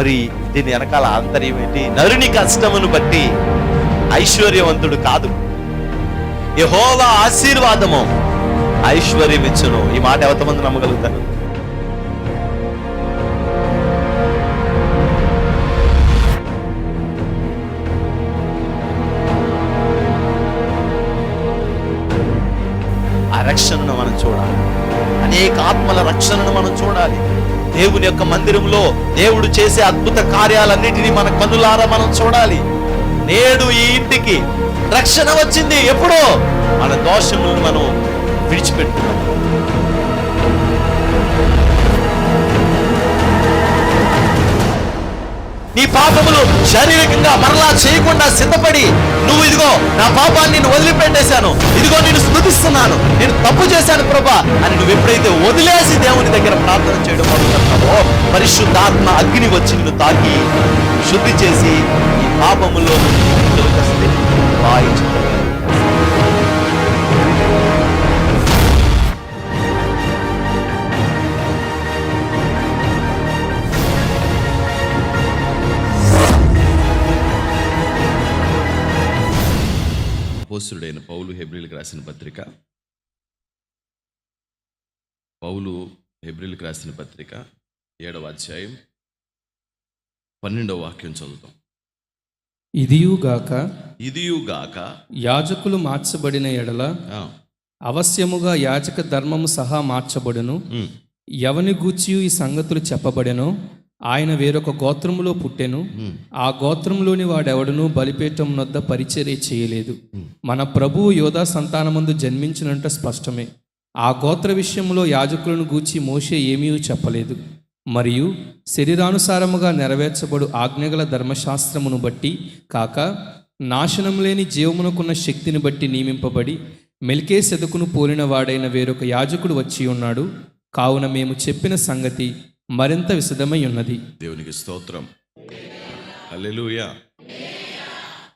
మరి దీని వెనకాల ఆంతర్యం ఏంటి? నరుని కష్టమును బట్టి ఐశ్వర్యవంతుడు కాదు, యెహోవా ఆశీర్వాదము ఐశ్వర్యం ఇచ్చును. ఈ మాట ఎంతమంది నమ్మగలుగుతారు? ఆ రక్షణను మనం చూడాలి, అనేక ఆత్మల రక్షణను మనం చూడాలి. దేవుని యొక్క మందిరంలో దేవుడు చేసే అద్భుత కార్యాలన్నిటినీ మన కన్నులారా మనం చూడాలి. నేడు ఈ ఇంటికి రక్షణ వచ్చింది. ఎప్పుడో మన దోషములను మనం విడిచిపెట్టుకున్నాం. నీ పాపములు శారీరకంగా మరలా చేయకుండా సిద్ధపడి, నువ్వు ఇదిగో నా పాపాన్ని నేను వదిలిపెట్టేశాను, ఇదిగో నేను స్తుతిస్తున్నాను, నేను తప్పు చేశాను ప్రభా అని నువ్వు ఎప్పుడైతే వదిలేసి దేవుని దగ్గర ప్రార్థన చేయడం మొదలుపెడతావో, పరిశుద్ధాత్మ అగ్ని వచ్చి నిన్ను తాకి శుద్ధి చేసి ఈ పాపములో అపోస్తలుడైన పౌలు హెబ్రీయులకు రాసిన పత్రిక, పౌలు హెబ్రీయులకు రాసిన పత్రిక 7వ అధ్యాయం 12వ వాక్యం చదువుతాం. ఇదియుగాక యాజకులు మార్చబడిన ఎడల అవశ్యముగా యాజక ధర్మము సహా మార్చబడును. ఎవని గూర్చి ఈ సంగతులు చెప్పబడెనో ఆయన వేరొక గోత్రములో పుట్టెను. ఆ గోత్రంలోని వాడెవడను బలిపీఠం నొద్ద పరిచర్య చేయలేదు. మన ప్రభువు యోధా సంతానమందు జన్మించినంట స్పష్టమే. ఆ గోత్ర విషయంలో యాజకులను గూర్చి మోషే ఏమీ చెప్పలేదు. మరియు శరీరానుసారముగా నెరవేర్చబడు ఆజ్ఞగల ధర్మశాస్త్రమును బట్టి కాక, నాశనం లేని జీవమునకున్న శక్తిని బట్టి నియమింపబడి మెల్కీసెదెకును పోలిన వాడైన వేరొక యాజకుడు వచ్చి ఉన్నాడు. కావున మేము చెప్పిన సంగతి మరింత విశదమై ఉన్నది. దేవునికి స్తోత్రం. హల్లెలూయా.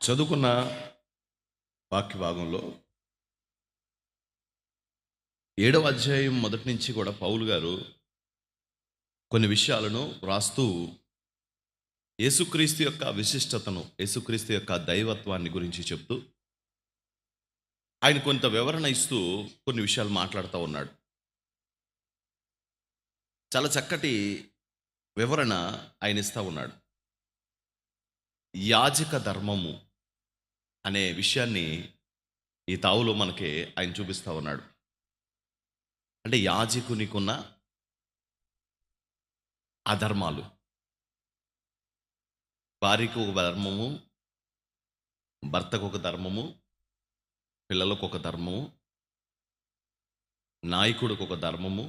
చదువుకున్న వాక్య భాగంలో 7వ అధ్యాయం మొదటి నుంచి కూడా పౌలు గారు కొన్ని విషయాలను రాస్తూ యేసుక్రీస్తు యొక్క విశిష్టతను, యేసుక్రీస్తు యొక్క దైవత్వాన్ని గురించి చెప్తూ ఆయన కొంత వివరణ ఇస్తూ కొన్ని విషయాలు మాట్లాడుతూ ఉన్నాడు. చాలా చక్కటి వివరణ ఆయన ఇస్తూ ఉన్నాడు. యాజక ధర్మము అనే విషయాన్ని ఈ తావులో మనకి ఆయన చూపిస్తూ ఉన్నాడు. అంటే యాజకునికున్న అధర్మాలు, భార్యకు ఒక ధర్మము, భర్తకు ఒక ధర్మము, పిల్లలకు ఒక ధర్మము, నాయకుడికి ఒక ధర్మము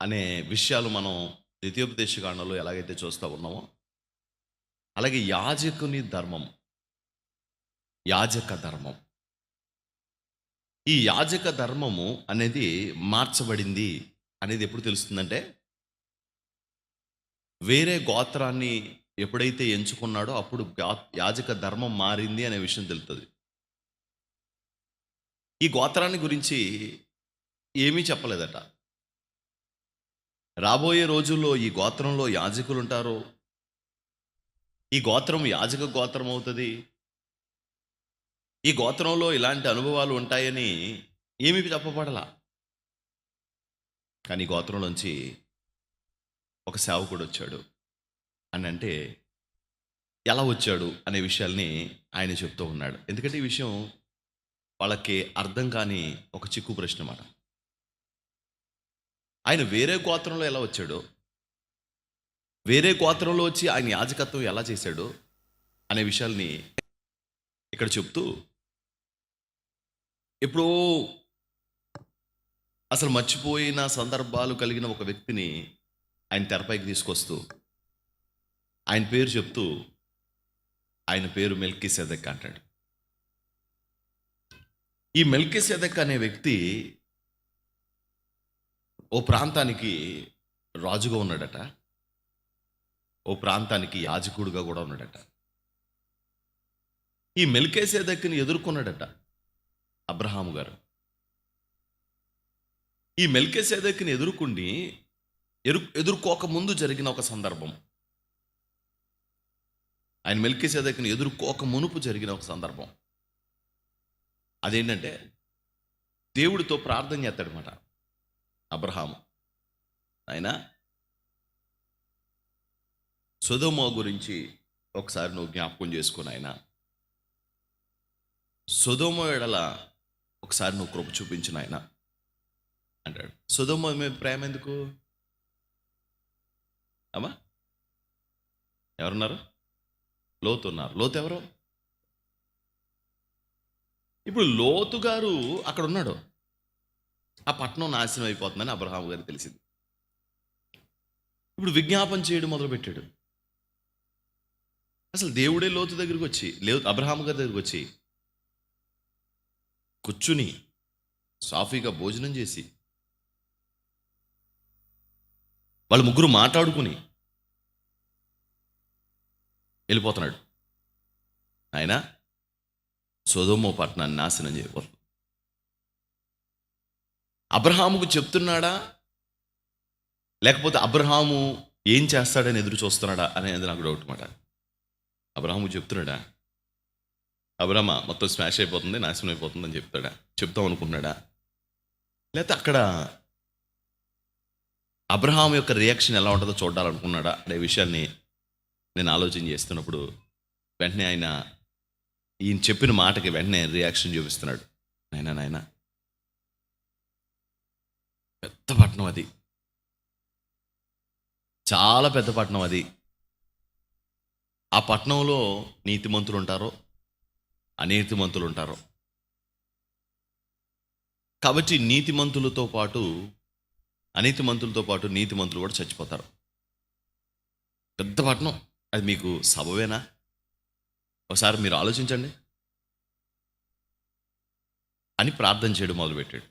అనే విషయాలు మనం ద్వితీయోపదేశకాండంలో ఎలాగైతే చూస్తూ ఉన్నామో, అలాగే యాజకుని ధర్మం, యాజక ధర్మం, ఈ యాజక ధర్మము అనేది మార్చబడింది అనేది ఎప్పుడు తెలుస్తుందంటే, వేరే గోత్రాన్ని ఎప్పుడైతే ఎంచుకున్నాడో అప్పుడు యాజక ధర్మం మారింది అనే విషయం తెలుస్తుంది. ఈ గోత్రాన్ని గురించి ఏమీ చెప్పలేదట. రాబోయే రోజుల్లో ఈ గోత్రంలో యాజకులు ఉంటారు, ఈ గోత్రం యాజక గోత్రం అవుతుంది, ఈ గోత్రంలో ఇలాంటి అనుభవాలు ఉంటాయని ఏమీ చెప్పబడలా. కానీ గోత్రంలోంచి ఒక సేవకుడు వచ్చాడు అని అంటే ఎలా వచ్చాడు అనే విషయాల్ని ఆయన చెప్తూ ఉన్నాడు. ఎందుకంటే ఈ విషయం వాళ్ళకి అర్థం కాని ఒక చిక్కు ప్రశ్న అన్నమాట. ఆయన వేరే గోత్రంలో ఎలా వచ్చాడో, వేరే గోత్రంలో వచ్చి ఆయన యాజకత్వం ఎలా చేశాడో అనే విషయాల్ని ఇక్కడ చెప్తూ, ఇప్పుడు అసలు మర్చిపోయిన సందర్భాలు కలిగిన ఒక వ్యక్తిని ఆయన తెరపైకి తీసుకొస్తూ ఆయన పేరు చెప్తూ, ఆయన పేరు మెల్కీసెదెక్ అంటాడు. ఈ మెల్కీసెదెక్ అనే వ్యక్తి ఓ ప్రాంతానికి రాజుగా ఉన్నాడట, ఓ ప్రాంతానికి యాజకుడుగా కూడా ఉన్నాడట. ఈ మెల్కీసెదెక్ని ఎదుర్కొన్నాడట అబ్రహాము గారు. ఈ మెల్కీసెదెక్ని ఎదుర్కోక ముందు జరిగిన ఒక సందర్భం, ఆయన మెల్కీసెదెకుని ఎదుర్కోక మునుపు జరిగిన ఒక సందర్భం. అదేంటంటే దేవుడితో ప్రార్థన చేస్తాడనమాట అబ్రహాము. ఆయన సొదొమ గురించి ఒకసారి నువ్వు జ్ఞాపకం చేసుకుని, ఆయన సొదొమ ఎడల ఒకసారి నువ్వు కృప చూపించిన ఆయన అంటాడు. సొదొమ మీద ప్రేమ ఎందుకు అమ్మా? ఎవరున్నారు? లోతు ఉన్నారు. లోతు ఎవరు? ఇప్పుడు లోతు గారు అక్కడ ఉన్నాడు. ఆ పట్టణం నాశనం అయిపోతుందని అబ్రహాము గారికి తెలిసింది. ఇప్పుడు విజ్ఞాపన చేయడం మొదలుపెట్టాడు. అసలు దేవుడే లోతు దగ్గరికి వచ్చి, అబ్రహాము గారి దగ్గరికి వచ్చి కూర్చుని సాఫీగా భోజనం చేసి వాళ్ళు ముగ్గురు మాట్లాడుకుని వెళ్ళిపోతున్నాడు. ఆయన సొదొమ పట్టణాన్ని నాశనం చేయబోతుంది. అబ్రహాముకు చెప్తున్నాడా, లేకపోతే అబ్రహాము ఏం చేస్తాడని ఎదురు చూస్తున్నాడా అనేది నాకు డౌట్ మాట. అబ్రహాము చెప్తున్నాడా, అబ్రహ్మ మొత్తం స్మాష్ అయిపోతుంది, నాశనం అయిపోతుంది అని చెప్తాం అనుకున్నాడా, లేకపోతే అక్కడ అబ్రహాము యొక్క రియాక్షన్ ఎలా ఉంటుందో చూడాలనుకున్నాడా అనే విషయాన్ని నేను ఆలోచన చేస్తున్నప్పుడు వెంటనే ఈయన చెప్పిన మాటకి వెంటనే రియాక్షన్ చూపిస్తున్నాడు. నాయనా పెద్ద పట్టణం అది, చాలా పెద్ద పట్టణం అది. ఆ పట్టణంలో నీతిమంతులు ఉంటారో అనీతిమంతులు ఉంటారో. కాబట్టి నీతిమంతులతో పాటు అనీతిమంతులతో పాటు నీతిమంతులు కూడా చచ్చిపోతారు. పెద్ద పట్టణం అది, మీకు సబవేనా? ఒకసారి మీరు ఆలోచించండి అని ప్రార్థన చేయడం మొదలుపెట్టాడు.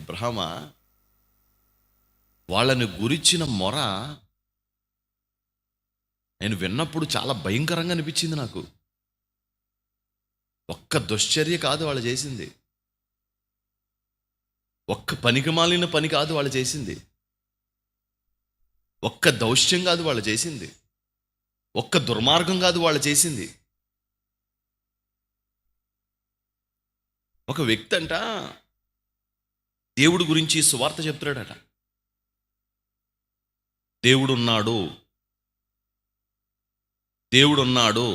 అబ్రహామా, వాళ్ళని గురించిన మొర నేను విన్నప్పుడు చాలా భయంకరంగా అనిపించింది నాకు. ఒక్క దుశ్చర్య కాదు వాళ్ళు చేసింది, ఒక్క పనికిమాలిన పని కాదు వాళ్ళు చేసింది, ఒక్క దౌష్యం కాదు వాళ్ళు చేసింది, ఒక్క దుర్మార్గం కాదు వాళ్ళు చేసింది. ఒక వ్యక్తి అంట దేవుడి గురించి సువార్త చెప్తున్నాడట. దేవుడున్నాడు, దేవుడున్నాడు,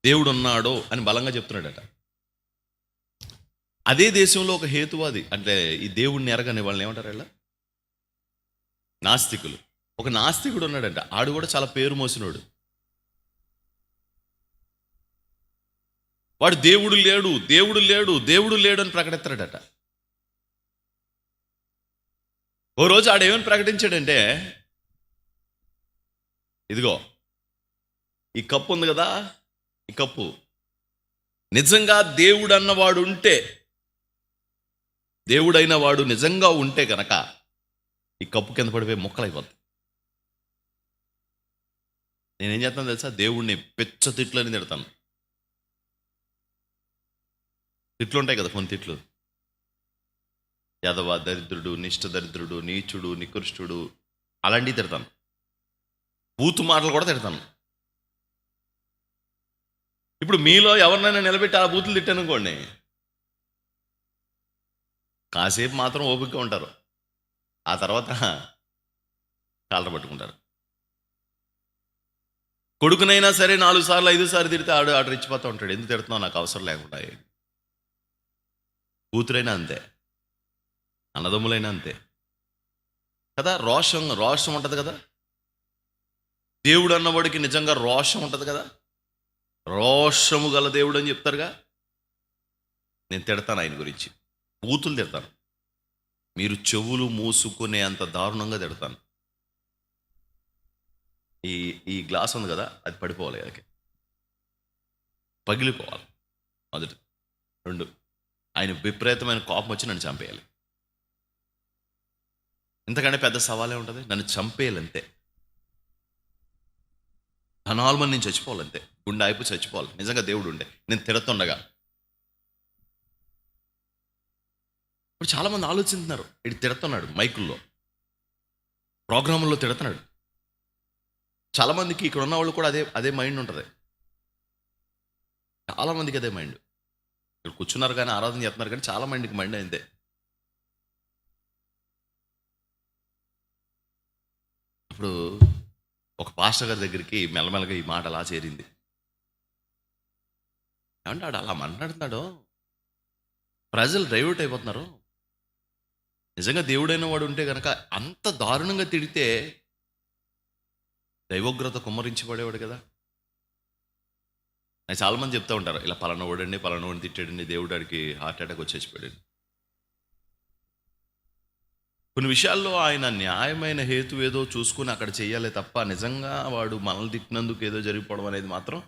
దేవుడున్నాడు అని బలంగా చెప్తున్నాడట. అదే దేశంలో ఒక హేతువాది, అంటే ఈ దేవుడిని ఎరగని వాళ్ళని ఏమంటారు వీళ్ళ? నాస్తికులు. ఒక నాస్తికుడు ఉన్నాడంట. ఆడు కూడా చాలా పేరు మోసినోడు. వాడు దేవుడు లేడు, దేవుడు లేడు, దేవుడు లేడు అని ప్రకటిస్తాడట. ఓ రోజు ఆడేమని ప్రకటించాడంటే, ఇదిగో ఈ కప్పు ఉంది కదా, ఈ కప్పు నిజంగా దేవుడు అన్నవాడు ఉంటే, దేవుడైన వాడు నిజంగా ఉంటే కనుక ఈ కప్పు కింద పడిపోయి మొక్కలైపోద్ది. నేనేం చేస్తాను తెలుసా? దేవుడిని పెచ్చ తిట్లని తిడతాను. తిట్లు ఉంటాయి కదా, కొన్ని తిట్లు. యాదవ, దరిద్రుడు, నిష్ఠ దరిద్రుడు, నీచుడు, నికృష్టుడు, అలాంటివి తిడతాను. బూతు మాటలు కూడా తిడతాను. ఇప్పుడు మీలో ఎవరినైనా నిలబెట్టి ఆ బూతులు తిట్టాను అనుకోండి, కాసేపు మాత్రం ఓపికగా ఉంటారు, ఆ తర్వాత కాళ్ళ పట్టుకుంటారు. కొడుకునైనా సరే 4 సార్లు 5 సార్లు తిడితే ఆడు రెచ్చిపోతూ ఉంటాడు. ఎందుకు తిడుతున్నావు, నాకు అవసరం లేకుండా. కూతురైనా అంతే, అన్నదమ్ములైనా అంతే కదా. రోషం ఉంటుంది కదా. దేవుడు అన్నవాడికి నిజంగా రోషం ఉంటుంది కదా. రోషము గల దేవుడు అని చెప్తారుగా. నేను తిడతాను ఆయన గురించి, బూతులు తిడతాను. మీరు చెవులు మూసుకునే అంత దారుణంగా తిడతాను. ఈ గ్లాస్ ఉంది కదా, అది పడిపోవాలి, అది పగిలిపోవాలి. మొదటి 2, ఆయన విపరీతమైన కోపం వచ్చి నన్ను చంపేయాలి. ఇంతకంటే పెద్ద సవాలే ఉంటుంది. నన్ను చంపేయాలంతే. ధనాల్మని నేను చచ్చిపోవాలంతే, గుండె అయిపోయి చచ్చిపోవాలి. నిజంగా దేవుడు ఉండే నేను తిడుతుండగా. ఇప్పుడు చాలామంది ఆలోచిస్తున్నారు, ఇటు తిడుతున్నాడు మైకుల్లో. ప్రోగ్రాముల్లో తిడుతున్నాడు. చాలామందికి ఇక్కడ ఉన్న వాళ్ళు కూడా అదే మైండ్ ఉంటుంది. చాలామందికి అదే మైండ్. ఇక్కడ కూర్చున్నారు కానీ ఆరాధన చేస్తున్నారు కానీ చాలా మందికి మైండ్ అంతే. ఇప్పుడు ఒక పాస్టర్ గారి దగ్గరికి మెల్లమెల్లగా ఈ మాట అలా చేరింది. ఏమంటే ఆడు అలా మాట్లాడుతున్నాడు, ప్రజలు డైవర్ట్ అయిపోతున్నారు. నిజంగా దేవుడైన వాడు ఉంటే కనుక అంత దారుణంగా తిడితే దైవోగ్రత కుమ్మరించబడేవాడు కదా. నాకు చాలామంది చెప్తూ ఉంటారు, ఇలా పలానా వాడిని తిట్టాడండి, దేవుడు ఆడికి హార్ట్ అటాక్ వచ్చేసిపోయాడు. కొన్ని విషయాల్లో ఆయన న్యాయమైన హేతు ఏదో చూసుకుని అక్కడ చెయ్యాలి తప్ప నిజంగా వాడు మనల్ని తిట్టినందుకు ఏదో జరిగిపోవడం అనేది మాత్రం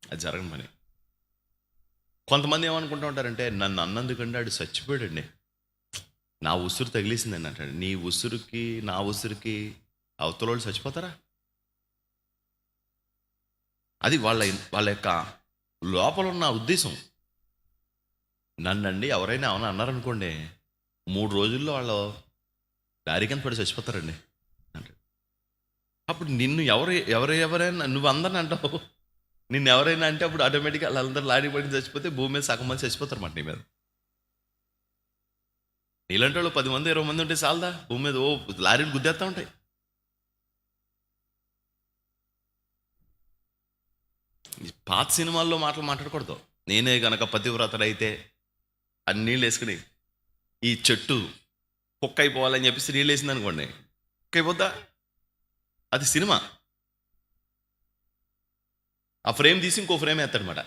అది జరగని పని. కొంతమంది ఏమనుకుంటూ ఉంటారంటే, నన్ను అన్నందుకంటే ఆడు చచ్చిపోయాడండి, నా ఉసురు తగిలేసిందండి అంటాడు. నీ ఉసురుకి నా ఉసురుకి అవతల వాళ్ళు చచ్చిపోతారా? అది వాళ్ళ యొక్క లోపల ఉన్న ఉద్దేశం. నన్నండి ఎవరైనా ఏమైనా అన్నారనుకోండి, 3 రోజుల్లో వాళ్ళు లారీ కింద పడి చచ్చిపోతారండి అంటాడు. అప్పుడు నిన్ను ఎవరైనా నువ్వు అందరిని అంటావు, నిన్ను ఎవరైనా అంటే అప్పుడు ఆటోమేటిక్గా వాళ్ళందరూ లారీ పడి చచ్చిపోతే భూమి మీద సగం మంది చచ్చిపోతారు అన్నమాట నీ మీద. ఇలాంటి వాళ్ళు 10 మంది 20 మంది ఉంటే చాలదా భూమి మీద లారీలు గుద్దేస్తూ ఉంటాయి. పాత సినిమాల్లో మాట్లాడకూడదు. నేనే గనక పతివ్రతడైతే అన్ని నీళ్ళు వేసుకుని ఈ చెట్టు కుక్క అయిపోవాలని చెప్పేసి నీళ్ళు వేసింది అనుకోండి, కుక్క అయిపోద్దా? అది సినిమా. ఆ ఫ్రేమ్ తీసి ఇంకో ఫ్రేమ్ వేస్తాడనమాట,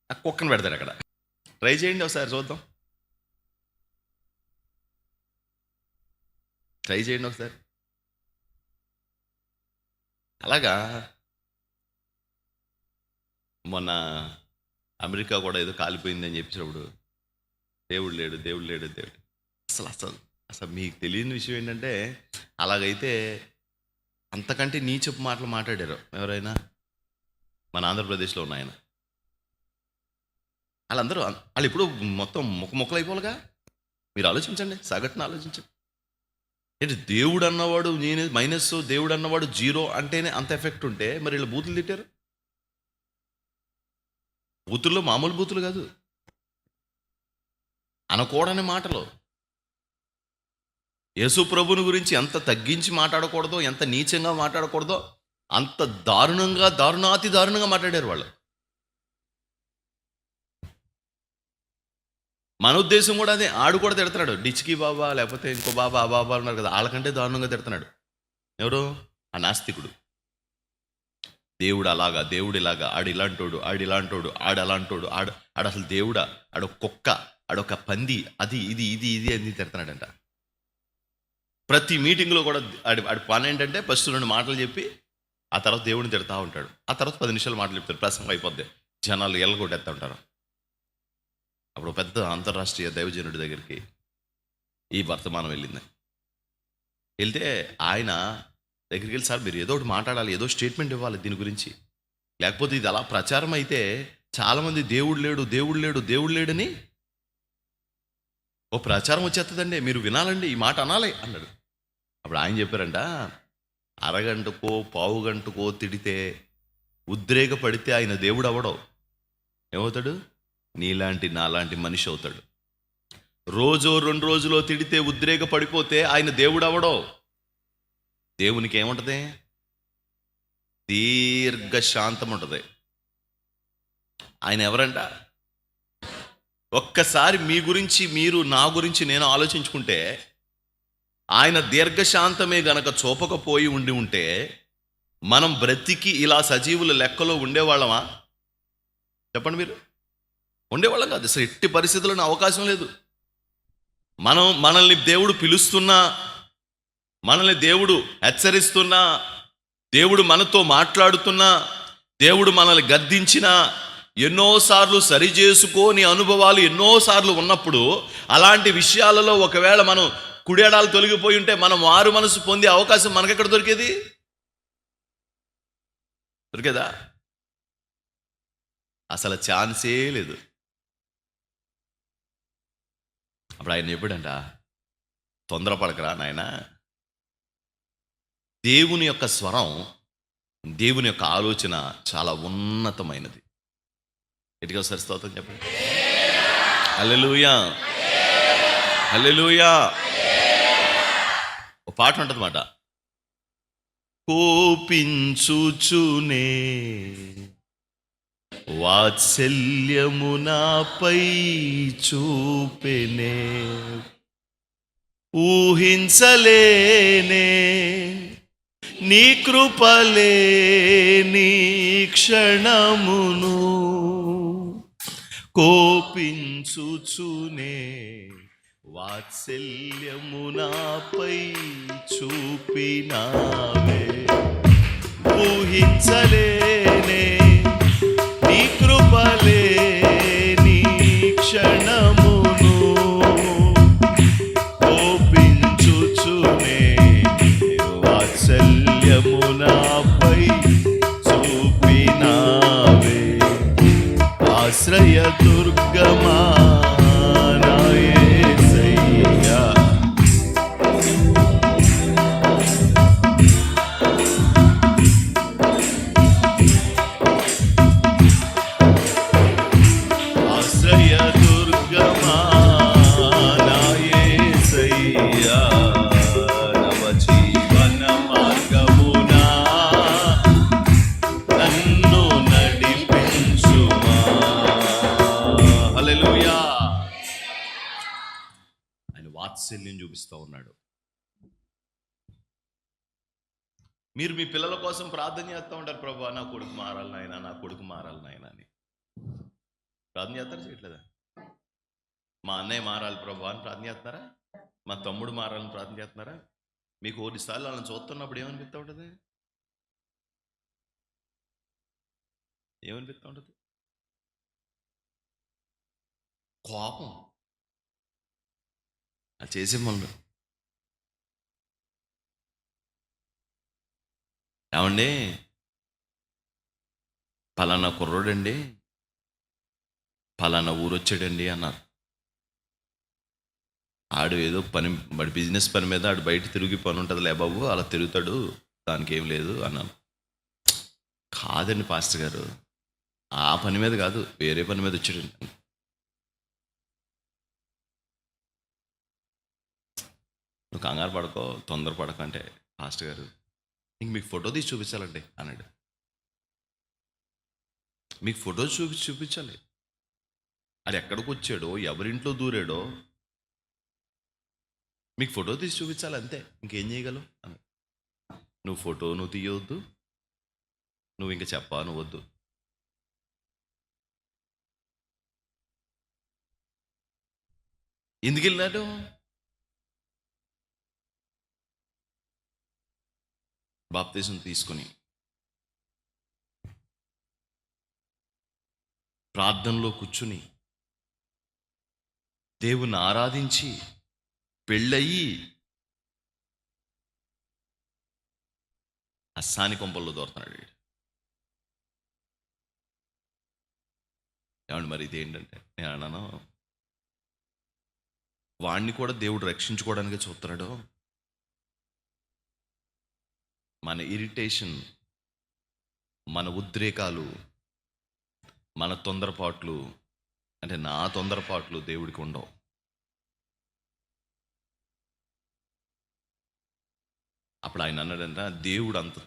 ఆ కుక్కను పెడతాడు అక్కడ. ట్రై చేయండి ఒకసారి చూద్దాం, ట్రై చేయండి ఒకసారి. అలాగా మొన్న అమెరికా కూడా ఏదో కాలిపోయిందని చెప్పినప్పుడు దేవుడు లేడు. అసలు మీకు తెలియని విషయం ఏంటంటే, అలాగైతే అంతకంటే నీచపు మాటలు మాట్లాడారు ఎవరైనా మన ఆంధ్రప్రదేశ్లో ఉన్న ఆయన. వాళ్ళు ఇప్పుడు మొత్తం ముక్కలు అయిపోవాలిగా. మీరు ఆలోచించండి, సగటున ఆలోచించండి. ఏంటి దేవుడు అన్నవాడు నేను మైనస్, దేవుడు అన్నవాడు 0 అంటేనే అంత ఎఫెక్ట్ ఉంటే మరి వీళ్ళు బూతులు తిట్టారు. బూతుల్లో మామూలు బూతులు కాదు, అనకూడని మాటలు. యేసు ప్రభుని గురించి ఎంత తగ్గించి మాట్లాడకూడదో, ఎంత నీచంగా మాట్లాడకూడదో అంత దారుణాతి దారుణంగా మాట్లాడారు వాళ్ళు. మన ఉద్దేశం కూడా అదే. ఆడు కూడా తిడుతున్నాడు, డిచ్కి బాబా లేకపోతే ఇంకో బాబా ఆ బాబా ఉన్నారు కదా, వాళ్ళకంటే దారుణంగా తిడుతున్నాడు. ఎవరు? ఆ నాస్తికుడు. దేవుడు అలాగా, దేవుడు ఇలాగా, ఆడు ఇలాంటోడు, ఆడు అలాంటోడు, ఆడు అసలు దేవుడా, ఆడొక కుక్క, ఆడొక పంది, అది ఇది అని తిడుతున్నాడంట. ప్రతి మీటింగ్లో కూడా ఆడి పని ఏంటంటే ఫస్ట్ 2 మాటలు చెప్పి ఆ తర్వాత దేవుడిని తిడతా ఉంటాడు. ఆ తర్వాత 10 నిమిషాలు మాటలు చెప్తాడు, ప్రసంగం అయిపోద్ది, జనాలు ఎల్లగొట్టేస్తూ ఉంటారు. అప్పుడు పెద్ద అంతర్రాష్ట్రీయ దైవజనుడి దగ్గరికి ఈ వర్తమానం వెళ్ళింది. వెళ్తే ఆయన దగ్గరికి వెళ్ళి, సార్ మీరు ఏదో ఒకటి మాట్లాడాలి, ఏదో స్టేట్మెంట్ ఇవ్వాలి దీని గురించి, లేకపోతే ఇది అలా ప్రచారం అయితే చాలామంది దేవుడు లేడని ఓ ప్రచారం వచ్చేస్తుందండి, మీరు వినాలండి, ఈ మాట అనాలి అన్నాడు. అప్పుడు ఆయన చెప్పారంట, అరగంటకో పావు గంటకో తిడితే ఉద్రేకపడితే ఆయన దేవుడు అవ్వడం. ఏమవుతాడు? నాలాంటి మనిషి అవుతాడు. రోజో 2 రోజులో తిడితే ఉద్రేక పడిపోతే ఆయన దేవుడు అవ్వడం. దేవునికి ఏముంటుంది? దీర్ఘశాంతం ఉంటుంది. ఆయన ఎవరంట? ఒక్కసారి మీ గురించి మీరు, నా గురించి నేను ఆలోచించుకుంటే, ఆయన దీర్ఘశాంతమే గనక చూపకపోయి ఉంటే మనం బ్రతికి ఇలా సజీవుల లెక్కలో ఉండేవాళ్ళమా? చెప్పండి మీరు. ఉండేవాళ్ళం కాదు. అసలు ఎట్టి పరిస్థితుల్లో అవకాశం లేదు. మనల్ని దేవుడు పిలుస్తున్నా, మనల్ని దేవుడు హెచ్చరిస్తున్నా, దేవుడు మనతో మాట్లాడుతున్నా, దేవుడు మనల్ని గద్దించినా, ఎన్నోసార్లు సరిచేసుకోని అనుభవాలు ఎన్నోసార్లు ఉన్నప్పుడు, అలాంటి విషయాలలో ఒకవేళ మనం కుడేడాలు తొలగిపోయి ఉంటే మనం మారు మనసు పొందే అవకాశం మనకెక్కడ దొరికేది? దొరికేదా? అసలు ఛాన్సే లేదు. అప్పుడు ఆయన చెప్పాడంట, తొందరపడకరా నాయనా, దేవుని యొక్క స్వరం, దేవుని యొక్క ఆలోచన చాలా ఉన్నతమైనది. ఎటుగా ఒకసారి స్తోత్రం చెప్పండి. హల్లెలూయా, హల్లెలూయా. ఒక పాట ఉంటుంది మాట, కోపించుచునే వాత్సల్యము నాపై చూపెనే, ఊహించలేనే నీ కృపలేని క్షణమును, కోపించుచునే వాత్సల్యము నాపై చూపినావే, ఊహించలేనే నీ కృపలేని క్షణమును, కోపించుచునే వాత్సల్యము నాపై చూపినావే, ఆశ్రయ దుర్గమా నా యేసయ్యా. ఆశ్రయ దుర్గమా నా యేసయ్యా, నవ జీవన మార్గమునా నన్ను నడిపించుమా. హల్లెలూయా. ఆయన వాత్సల్యం చూపిస్తూ ఉన్నాడు. మీరు మీ పిల్లల కోసం ప్రార్థన చేస్తూ ఉంటారు, ప్రభా నా కొడుకు మారాలి నాయనా, నా కొడుకు మారాలి నాయనా అని ప్రార్థన చేస్తారా, చేయట్లేదా? మా అన్నయ్య మారాలి ప్రభా అని ప్రార్థన చేస్తున్నారా? మా తమ్ముడు మారాలని ప్రార్థన చేస్తున్నారా? మీకు ఓడిసార్లు వాళ్ళని చూస్తున్నప్పుడు ఏమనిపిస్తూ ఉంటుంది? ఏమనిపిస్తూ ఉంటుంది? కోపం. అది చేసే మనలు ఏమండి, పలానా కుర్రోడండి పలానా ఊరొచ్చాడండి అన్నారు. ఆడు ఏదో పని, వాడి బిజినెస్ పని మీద ఆడు బయట తిరిగి పని ఉంటుంది లే బాబు, అలా తిరుగుతాడు, దానికి ఏం లేదు అన్నాను. కాదండి పాస్టర్ గారు, ఆ పని మీద కాదు, వేరే పని మీద వచ్చాడండి. నువ్వు కంగారు పడకో, తొందర పడక అంటే, పాస్టర్ గారు ఇంక మీకు ఫోటో తీసి చూపించాలండి అన్నాడు. మీకు ఫోటో చూపించాలి. అది ఎక్కడికి వచ్చాడో, ఎవరింట్లో దూరాడో మీకు ఫోటో తీసి చూపించాలి, అంతే. ఇంకేం చేయగలవు అన్నాడు. నువ్వు ఫోటో నువ్వు తీయవద్దు, నువ్వు ఇంకా చెప్పాను వద్దు. ఎందుకు వెళ్ళినాడు? బాప్తిజం తీసుకుని ప్రార్థనలో కూర్చుని దేవుని ఆరాధించి పెళ్ళయి అస్సాని కొంపల్లో దోరుతున్నాడు. ఏమండి మరి ఇదేంటంటే, నేను అన్నాను, వాణ్ణి కూడా దేవుడు రక్షించుకోవడానికి చూస్తున్నాడు. మన ఇరిటేషన్, మన ఉద్రేకాలు, మన తొందరపాట్లు, అంటే నా తొందరపాట్లు దేవుడికి ఉండవు. అప్పుడు ఆయన అన్నాడంట, దేవుడు అంత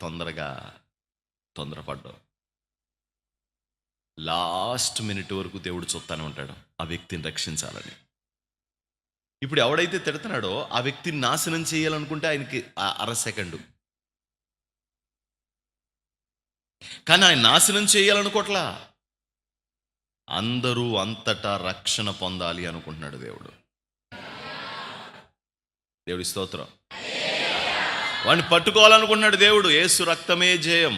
తొందరపడ్డావు, లాస్ట్ మినిట్ వరకు దేవుడు చూస్తానే ఉంటాడు ఆ వ్యక్తిని రక్షించాలని. ఇప్పుడు ఎవడైతే తిడుతున్నాడో ఆ వ్యక్తిని నాశనం చేయాలనుకుంటే ఆయనకి అర సెకండు, కానీ ఆయన నాశనం చేయాలనుకోట్లా, అందరూ అంతటా రక్షణ పొందాలి అనుకుంటున్నాడు దేవుడు. దేవుడి స్తోత్రం. వాడిని పట్టుకోవాలనుకుంటున్నాడు దేవుడు, యేసు రక్తమే జయం.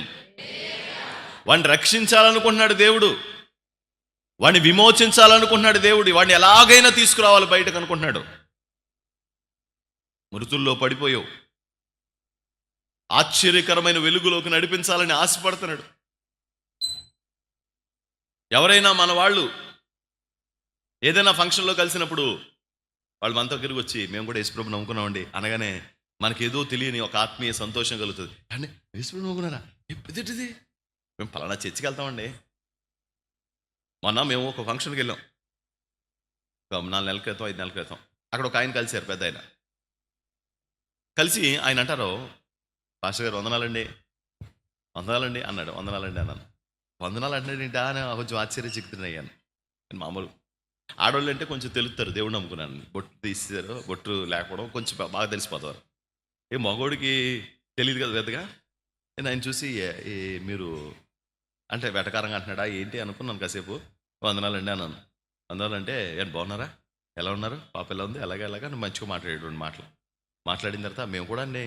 వాడిని రక్షించాలనుకుంటున్నాడు దేవుడు, వాడిని విమోచించాలనుకుంటున్నాడు దేవుడు, వాడిని ఎలాగైనా తీసుకురావాలి బయటకు అనుకుంటున్నాడు. మృతుల్లో పడిపోయావు, ఆశ్చర్యకరమైన వెలుగులోకి నడిపించాలని ఆశపడుతున్నాడు. ఎవరైనా మన వాళ్ళు ఏదైనా ఫంక్షన్లో కలిసినప్పుడు వాళ్ళు మనతో తిరిగి వచ్చి, మేము కూడా యేసుప్రభుని నమ్ముకున్నామండి అనగానే మనకేదో తెలియని ఒక ఆత్మీయ సంతోషం కలుగుతుంది. అంటే యేసుప్రభు నమ్ముకున్నారా? ఎప్పుడేంటిది? మేము పలానా చర్చికి వెళ్తామండి. మొన్న మేము ఒక ఫంక్షన్కి వెళ్ళాం, ఒక 4 నెలల క్రితం 5 నెలల క్రితం. అక్కడ ఒక ఆయన కలిశారు, పెద్ద ఆయన. కలిసి ఆయన అంటారు, పాస్టర్ గారు వందనాలండి అన్నాడు. వందనాలండి అన్నాను. వందనాలు అంటున్నాడు ఏంటా అని కొంచెం ఆశ్చర్యచకితుడయ్యాను. మామూలు ఆడవాళ్ళు అంటే కొంచెం తెలుస్తారు, దేవుడు నమ్ముకున్నాను. బొట్టు తీసేశారు, బొట్టు లేకపోవడం కొంచెం బాగా తెలిసిపోతారు. మగోడికి తెలియదు కదా పెద్దగా. నేను ఆయన చూసి మీరు అంటే వెటకారంగా అంటున్నాడా ఏంటి అనుకున్నాను కాసేపు. వందనాలండి అన్నాను. వందనాలంటే ఏంటి బాగున్నారా, ఎలా ఉన్నారు, పాప ఎలా ఉంది, ఎలాగా నువ్వు మంచిగా మాట్లాడేటువంటి మాట్లాడిన తర్వాత మేము కూడా అండి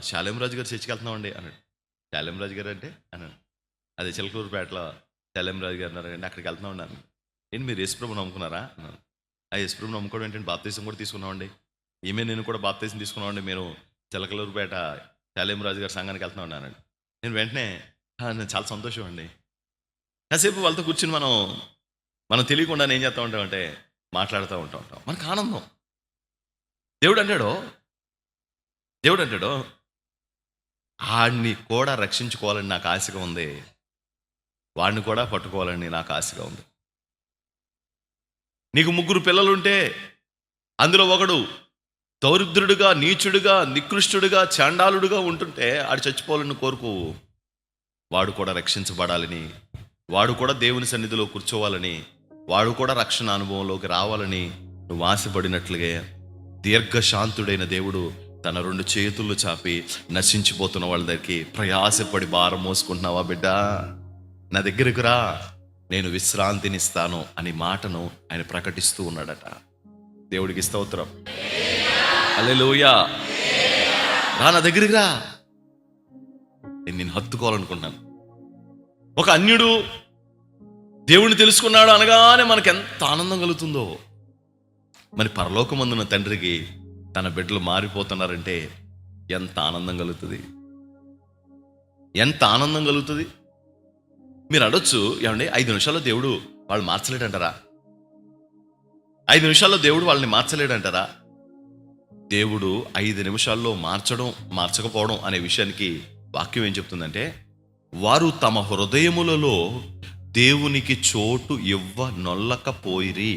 శాలేంరాజు గారు చర్చికి వెళ్తున్నామండి అన్నాడు. శాలేంరాజు గారు అంటే అన్నాడు, అదే చిలకలూరుపేటలో శాలేంరాజు గారు అన్నారండి, అక్కడికి వెళ్తున్నాం అన్నాను. ఏంటి మీరు యేసుప్రభు నమ్ముకున్నారా అన్నాను. ఆ యేసుప్రభు నమ్ముకోవడం ఏంటంటే బాప్తీసం కూడా తీసుకున్నామండి. నేను కూడా బాప్తీసం తీసుకున్నామండి. మేము చిలకలూరుపేట శాలేంరాజు గారి సంఘానికి వెళ్తున్నాం అన్నానండి. నేను వెంటనే నేను చాలా సంతోషం అండి. కాసేపు వాళ్ళతో కూర్చుని మనం తెలియకుండా ఏం చేస్తూ ఉంటామంటే మాట్లాడుతూ ఉంటాం. మనకు ఆనందం. దేవుడు అంటాడు ఆడిని కూడా రక్షించుకోవాలని నాకు ఆశగా ఉంది, వాడిని కూడా పట్టుకోవాలని నాకు ఆశగా ఉంది. నీకు 3 పిల్లలుంటే అందులో ఒకడు దౌరిద్రుడుగా, నీచుడుగా, నికృష్టుడుగా, చాండాలుడుగా ఉంటుంటే ఆడు చచ్చిపోవాలని కోరుకోవు. వాడు కూడా రక్షించబడాలని, వాడు కూడా దేవుని సన్నిధిలో కూర్చోవాలని, వాడు కూడా రక్షణ అనుభవంలోకి రావాలని నువ్వు ఆశపడినట్లుగా దీర్ఘశాంతుడైన దేవుడు తన 2 చేతులు చాపి నశించిపోతున్న వాళ్ళ దగ్గరికి ప్రయాసపడి భారం మోసుకుంటున్నావా బిడ్డ, నా దగ్గరకు రా, నేను విశ్రాంతినిస్తాను అని మాటను ఆయన ప్రకటిస్తూ ఉన్నాడట. దేవుడికి స్తోత్రం, హల్లెలూయా. రా, నా దగ్గరికి రా, నేను హత్తుకోవాలనుకుంటున్నాను. ఒక అన్యుడు దేవుణ్ణి తెలుసుకున్నాడు అనగానే మనకు ఎంత ఆనందం కలుగుతుందో. మరి పరలోకమందున్న తండ్రికి తన బిడ్డలు మారిపోతున్నారంటే ఎంత ఆనందం కలుగుతుంది, ఎంత ఆనందం కలుగుతుంది. మీరు అడొచ్చు, ఏమండి 5 నిమిషాల్లో దేవుడు వాళ్ళు మార్చలేడంటారా? 5 నిమిషాల్లో దేవుడు వాళ్ళని మార్చలేడంటారా? దేవుడు 5 నిమిషాల్లో మార్చకపోవడం అనే విషయానికి వాక్యం ఏం చెప్తుందంటే, వారు తమ హృదయములలో దేవునికి చోటు ఇవ్వనొల్లకపోయిరి.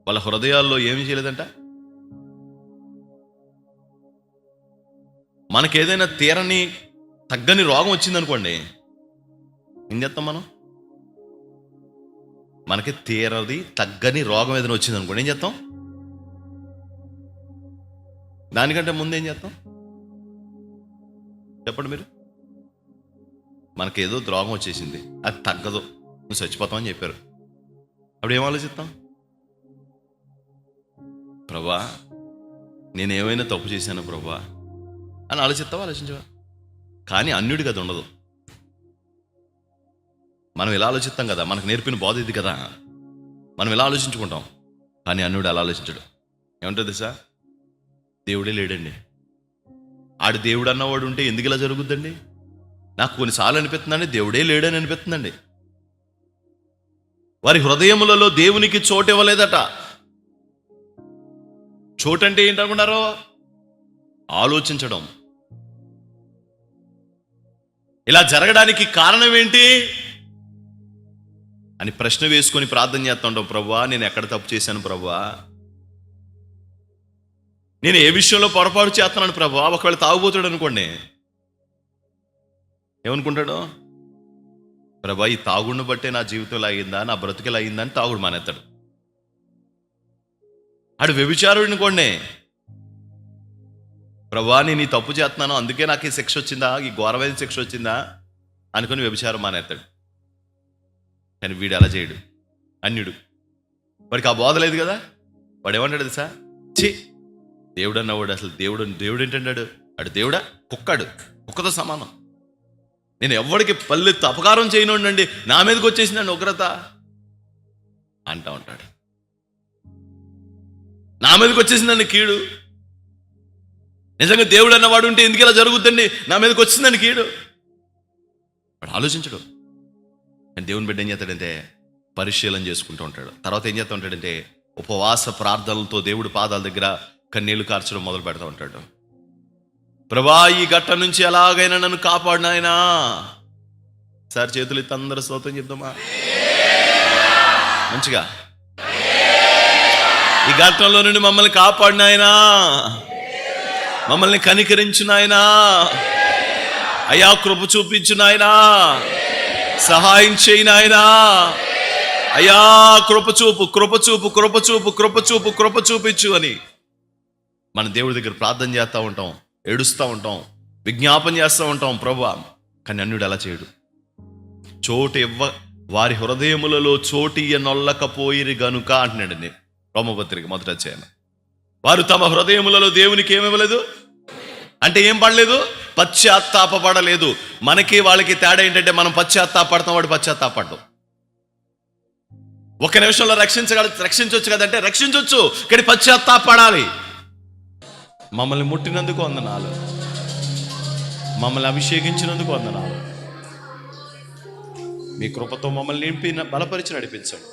వాళ్ళ హృదయాల్లో ఏమి చేయలేదంట. మనకేదైనా తీరని తగ్గని రోగం వచ్చిందనుకోండి, ఏం చేస్తాం మనం? మనకి తీరది తగ్గని రోగం ఏదైనా వచ్చిందనుకోండి, ఏం చేస్తాం? దానికంటే ముందు ఏం చేస్తాం చెప్పండి మీరు? మనకేదో రోగం వచ్చేసింది, అది తగ్గదు, నువ్వు చచ్చిపోతామని చెప్పారు. అప్పుడు ఏం ఆలోచిస్తాం? ప్రభా నేనేమైనా తప్పు చేశాను ప్రభా అని ఆలోచించవా? కానీ అన్యుడికి అది ఉండదు. మనం ఇలా ఆలోచిస్తాం కదా, మనకు నేర్పిన బోధ ఇది కదా, మనం ఇలా ఆలోచించుకుంటాం. కానీ అన్యుడు అలా ఆలోచించడు. ఏమంటుంది సార్? దేవుడే లేడండి. ఆడు దేవుడు అన్నవాడు ఉంటే ఎందుకు ఇలా జరుగుద్దండి? నాకు కొన్నిసార్లు అనిపిస్తుందండి దేవుడే లేడని అనిపిస్తుందండి. వారి హృదయములలో దేవునికి చోటు ఇవ్వలేదట. చోటు అంటే ఏంటనుకున్నారో? ఆలోచించడం. ఇలా జరగడానికి కారణం ఏంటి అని ప్రశ్న వేసుకొని ప్రార్థన చేస్తుంటాం. ప్రభువా నేను ఎక్కడ తప్పు చేశాను ప్రభువా, నేను ఏ విషయంలో పొరపాటు చేస్తున్నాను ప్రభువా. ఒకవేళ తాగుబోతాడు అనుకోండి, ఏమనుకుంటాడు? ప్రభా ఈ తాగుడిని బట్టే నా జీవితం ఇలా అయిందా, నా బ్రతుకు ఇలా అయిందా అని తాగుడు మానేస్తాడు. ఆడు వ్యభిచారుడు అనుకోండి, ప్రభా నేను ఈ తప్పు చేస్తున్నాను అందుకే నాకు ఈ శిక్ష వచ్చిందా, ఈ ఘోరమైన శిక్ష వచ్చిందా అనుకుని వ్యభిచారం మానేస్తాడు. కానీ వీడు అలా చేయడు, అన్యుడు. వాడికి ఆ బోధ లేదు కదా. వాడు ఏమంటాడు సార్? ఛీ దేవుడు అన్నవాడు అసలు దేవుడు ఏంటంటాడు? అడు దేవుడా? కుక్కతో సమానం. నేను ఎవరికి పల్లెత్తు అపకారం చేయనుండండి, నా మీదకి వచ్చేసిందండి ఉగ్రత అంటా ఉంటాడు. నా మీదకి వచ్చేసిందండి కీడు. నిజంగా దేవుడు అన్నవాడు ఉంటే ఎందుకు ఇలా జరుగుద్దండి, నా మీదకి వచ్చిందండి కీడు. వాడు ఆలోచించడు. కానీ దేవుని బిడ్డ ఏం చేస్తాడంటే పరిశీలన చేసుకుంటూ ఉంటాడు. తర్వాత ఏం చేస్తూ ఉంటాడంటే ఉపవాస ప్రార్థనలతో దేవుడి పాదాల దగ్గర కన్నీళ్లు కార్చడం మొదలు పెడతా ఉంటాడు. ప్రభా, ఈ ఘట్టం నుంచి ఎలాగైనా నన్ను కాపాడు నాయనా. సార్ చేతులు ఎత్తి అందరూ స్తోత్రం చెప్దామా మంచిగా. ఈ ఘట్టంలో నుండి మమ్మల్ని కాపాడు నాయనా, మమ్మల్ని కనికరించు నాయనా, అయ్యా కృప చూపించు నాయనా, సహాయం చేయి నాయనా, అయ్యా కృప చూపు, కృప చూపు, కృప చూపు, కృప చూపు, కృప చూపించు అని మన దేవుడి దగ్గర ప్రార్థన చేస్తూ ఉంటాం, ఏడుస్తూ ఉంటాం, విజ్ఞాపన చేస్తూ ఉంటాం ప్రభువా. కానీ అన్యుడు అలా చేయడు. వారి హృదయములలో చోటియ నొల్లకపోయిరి గనుక అంటున్నాడండి రోమపత్రిక 1వ అధ్యాయం. వారు తమ హృదయములలో దేవునికి ఏమివ్వలేదు అంటే ఏం పడలేదు, పశ్చాత్తాపడలేదు. మనకి వాళ్ళకి తేడా ఏంటంటే మనం పశ్చాత్తాపడతాం, వాడు పశ్చాత్తాపడ్డం. ఒక నిమిషంలో రక్షించవచ్చు కదంటే రక్షించవచ్చు, కానీ పశ్చాత్తాపడాలి. మమ్మల్ని ముట్టినందుకు వందనాలు, మమ్మల్ని అభిషేకించినందుకు వందనాలు. మీ కృపతో మమ్మల్ని నింపి బలపరిచి నడిపించండి.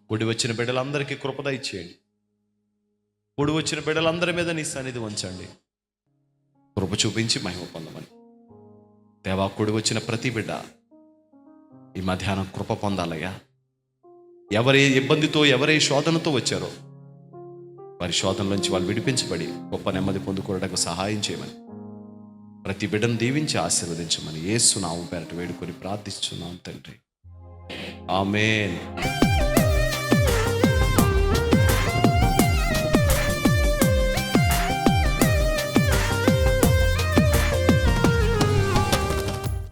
కూడి వచ్చిన బిడ్డలందరికీ కృపద ఇచ్చేయండి. కూడి వచ్చిన బిడ్డలందరి మీద నీ సన్నిధి ఉంచండి. కృప చూపించి మహిమ పొందమని దేవా. కూడి వచ్చిన ప్రతి బిడ్డ ఈ మధ్యాహ్నం కృప పొందాలయ్యా. ఎవరే ఇబ్బందితో, ఎవరే శోధనతో వచ్చారో వారి శోధన నుంచి వాళ్ళు విడిపించబడి గొప్ప నెమ్మది పొందుకోవడానికి సహాయం చేయమని ప్రతి బిడ్డను దీవించి ఆశీర్వదించమని యేసు నామం పేరట వేడుకొని ప్రార్థిస్తున్నాం తండ్రి. ఆమేన్.